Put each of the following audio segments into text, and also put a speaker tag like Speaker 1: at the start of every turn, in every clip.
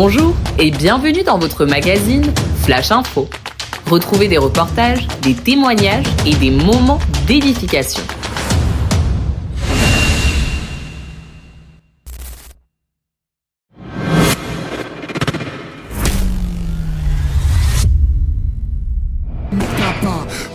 Speaker 1: Bonjour et bienvenue dans votre magazine Flash Info. Retrouvez des reportages, des témoignages et des moments d'édification.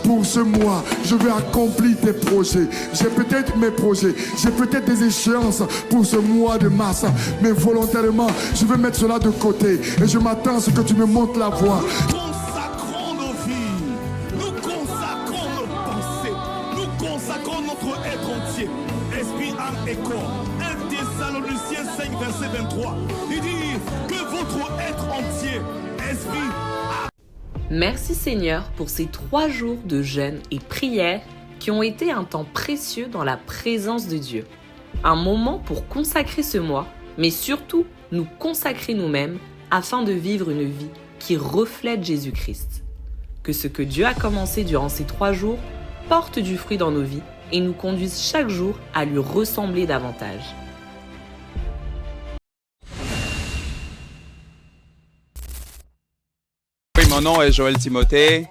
Speaker 2: Pour ce mois, je vais accomplir tes projets. J'ai peut-être mes projets, j'ai peut-être des échéances pour ce mois de mars, mais volontairement, je vais mettre cela de côté et je m'attends à ce que tu me montres la voie.
Speaker 3: Consacrons nos vies, nous consacrons nos pensées, nous consacrons notre être entier, esprit, âme et corps. 1 Thessaloniciens 5, verset 23, il dit que votre être entier, esprit,
Speaker 1: Merci Seigneur pour ces 3 jours de jeûne et prière qui ont été un temps précieux dans la présence de Dieu. Un moment pour consacrer ce mois, mais surtout nous consacrer nous-mêmes afin de vivre une vie qui reflète Jésus-Christ. Que ce que Dieu a commencé durant ces 3 jours porte du fruit dans nos vies et nous conduise chaque jour à lui ressembler davantage.
Speaker 4: Oui, mon nom est Joël Timothée.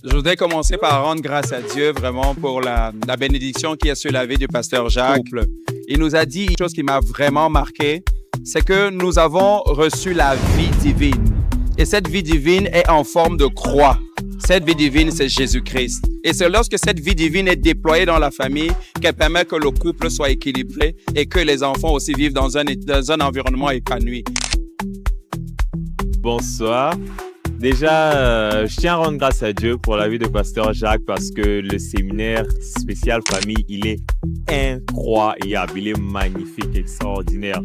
Speaker 4: Je voudrais commencer par rendre grâce à Dieu vraiment pour la bénédiction qui est sur la vie du pasteur Jacques. Il nous a dit une chose qui m'a vraiment marqué, c'est que nous avons reçu la vie divine. Et cette vie divine est en forme de croix. Cette vie divine, c'est Jésus-Christ. Et c'est lorsque cette vie divine est déployée dans la famille qu'elle permet que le couple soit équilibré et que les enfants aussi vivent dans un environnement épanoui.
Speaker 5: Bonsoir. Déjà, je tiens à rendre grâce à Dieu pour la vie de pasteur Jacques parce que le séminaire spécial famille, il est incroyable, il est magnifique, extraordinaire.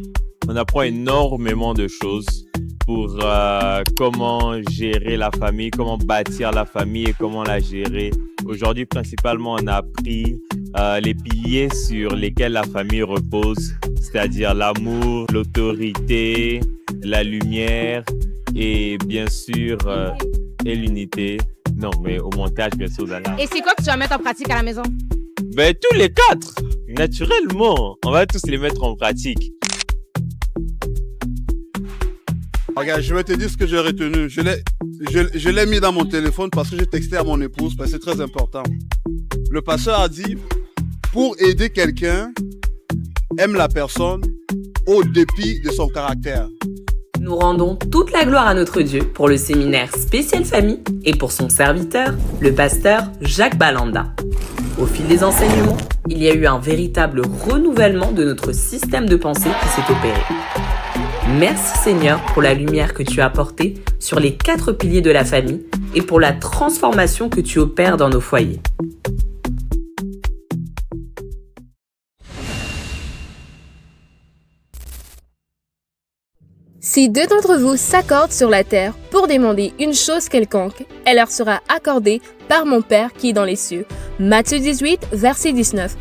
Speaker 5: On apprend énormément de choses pour comment gérer la famille, comment bâtir la famille et comment la gérer. Aujourd'hui, principalement, on a appris les piliers sur lesquels la famille repose, c'est-à-dire l'amour, l'autorité, la lumière, et bien sûr, et l'unité. Non, mais au montage, bien sûr, Dana.
Speaker 6: Et c'est quoi que tu vas mettre en pratique à la maison?
Speaker 5: Ben, tous les 4, naturellement. On va tous les mettre en pratique.
Speaker 7: Regarde, je vais te dire ce que j'ai retenu. Je l'ai mis dans mon téléphone parce que j'ai texté à mon épouse, parce que c'est très important. Le pasteur a dit, pour aider quelqu'un, aime la personne au dépit de son caractère.
Speaker 1: Nous rendons toute la gloire à notre Dieu pour le séminaire spécial famille et pour son serviteur, le pasteur Jacques Balanda. Au fil des enseignements, il y a eu un véritable renouvellement de notre système de pensée qui s'est opéré. Merci Seigneur pour la lumière que tu as apportée sur les 4 piliers de la famille et pour la transformation que tu opères dans nos foyers.
Speaker 8: Si 2 d'entre vous s'accordent sur la terre pour demander une chose quelconque, elle leur sera accordée par mon Père qui est dans les cieux. Matthieu 18, verset 19.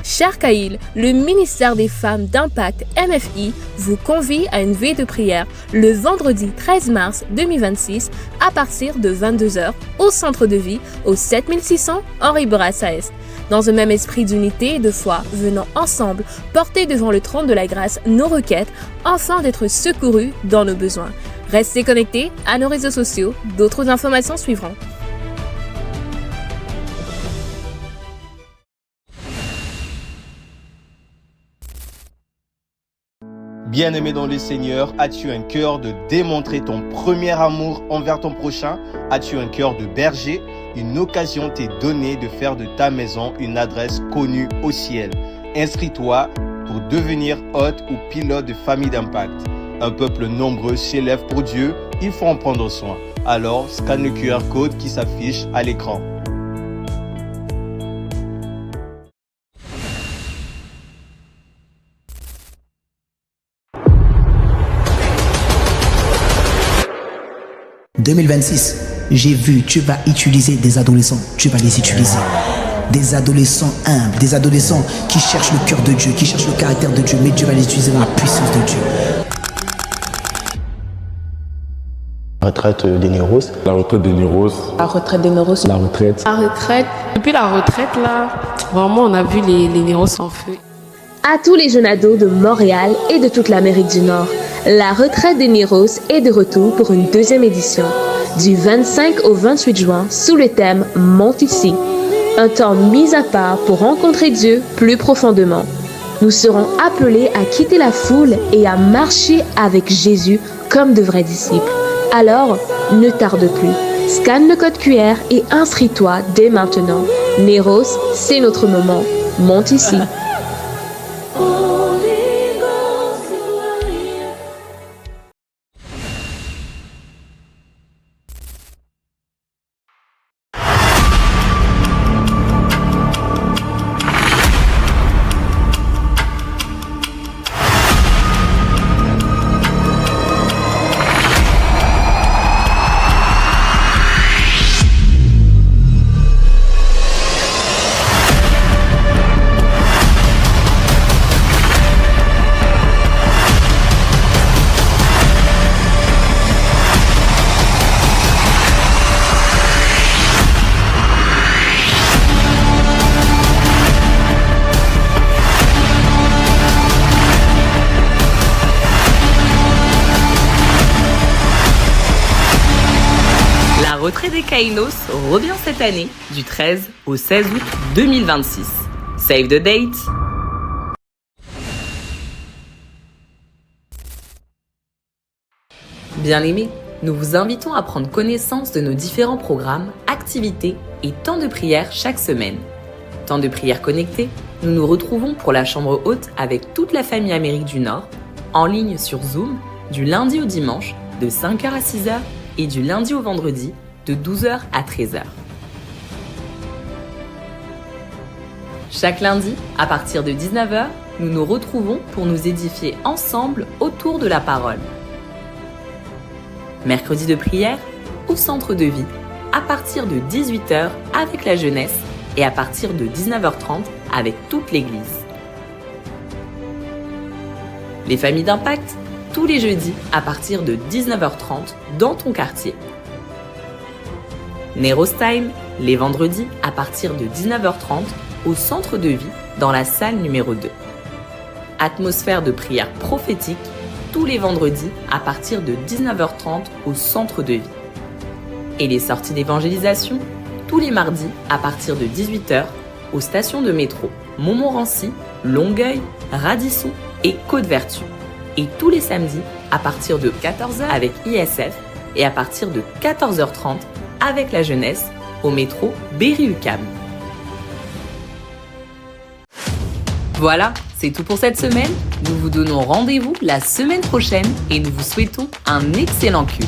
Speaker 8: Cher Caïl, le ministère des femmes d'Impact MFI vous convie à une veille de prière le vendredi 13 mars 2026 à partir de 22h au centre de vie au 7600 Henri Bourassa Est. Dans un même esprit d'unité et de foi, venons ensemble porter devant le trône de la grâce nos requêtes afin d'être secourus dans nos besoins. Restez connectés à nos réseaux sociaux, d'autres informations suivront.
Speaker 9: Bien-aimé dans le Seigneur, as-tu un cœur de démontrer ton premier amour envers ton prochain? As-tu un cœur de berger? Une occasion t'est donnée de faire de ta maison une adresse connue au ciel. Inscris-toi pour devenir hôte ou pilote de famille d'impact. Un peuple nombreux s'élève pour Dieu, il faut en prendre soin. Alors, scanne le QR code qui s'affiche à l'écran.
Speaker 10: « 2026, j'ai vu, tu vas utiliser des adolescents, tu vas les utiliser. Des adolescents humbles, des adolescents qui cherchent le cœur de Dieu, qui cherchent le caractère de Dieu, mais Dieu va les utiliser dans la puissance de Dieu. »
Speaker 11: Retraite des Néros. La retraite des Néros.
Speaker 12: La retraite des Néros.
Speaker 11: La retraite.
Speaker 12: La retraite. Depuis la retraite, là, vraiment, on a vu les Néros en feu.
Speaker 13: À tous les jeunes ados de Montréal et de toute l'Amérique du Nord,
Speaker 8: La retraite des Néros est de retour pour une deuxième édition, du 25 au 28 juin, sous le thème « Monte ici ». Un temps mis à part pour rencontrer Dieu plus profondément. Nous serons appelés à quitter la foule et à marcher avec Jésus comme de vrais disciples. Alors, ne tarde plus. Scanne le code QR et inscris-toi dès maintenant. Néros, c'est notre moment. Monte ici.
Speaker 1: La retraite des Kainos revient cette année du 13 au 16 août 2026. Save the date! Bien-aimés, nous vous invitons à prendre connaissance de nos différents programmes, activités et temps de prière chaque semaine. Temps de prière connecté, nous nous retrouvons pour la chambre haute avec toute la famille Amérique du Nord, en ligne sur Zoom, du lundi au dimanche, de 5h à 6h et du lundi au vendredi, de 12h à 13h. Chaque lundi, à partir de 19h, nous nous retrouvons pour nous édifier ensemble autour de la parole. Mercredi de prière, au centre de vie, à partir de 18h avec la jeunesse et à partir de 19h30 avec toute l'église. Les familles d'impact, tous les jeudis à partir de 19h30 dans ton quartier. Neros Time, les vendredis à partir de 19h30 au centre de vie dans la salle numéro 2. Atmosphère de prière prophétique tous les vendredis à partir de 19h30 au centre de vie. Et les sorties d'évangélisation tous les mardis à partir de 18h aux stations de métro Montmorency, Longueuil, Radisson et Côte-Vertu. Et tous les samedis à partir de 14h avec ISF et à partir de 14h30 avec la jeunesse au métro Berry-UQAM. Voilà, c'est tout pour cette semaine. Nous vous donnons rendez-vous la semaine prochaine et nous vous souhaitons un excellent culte.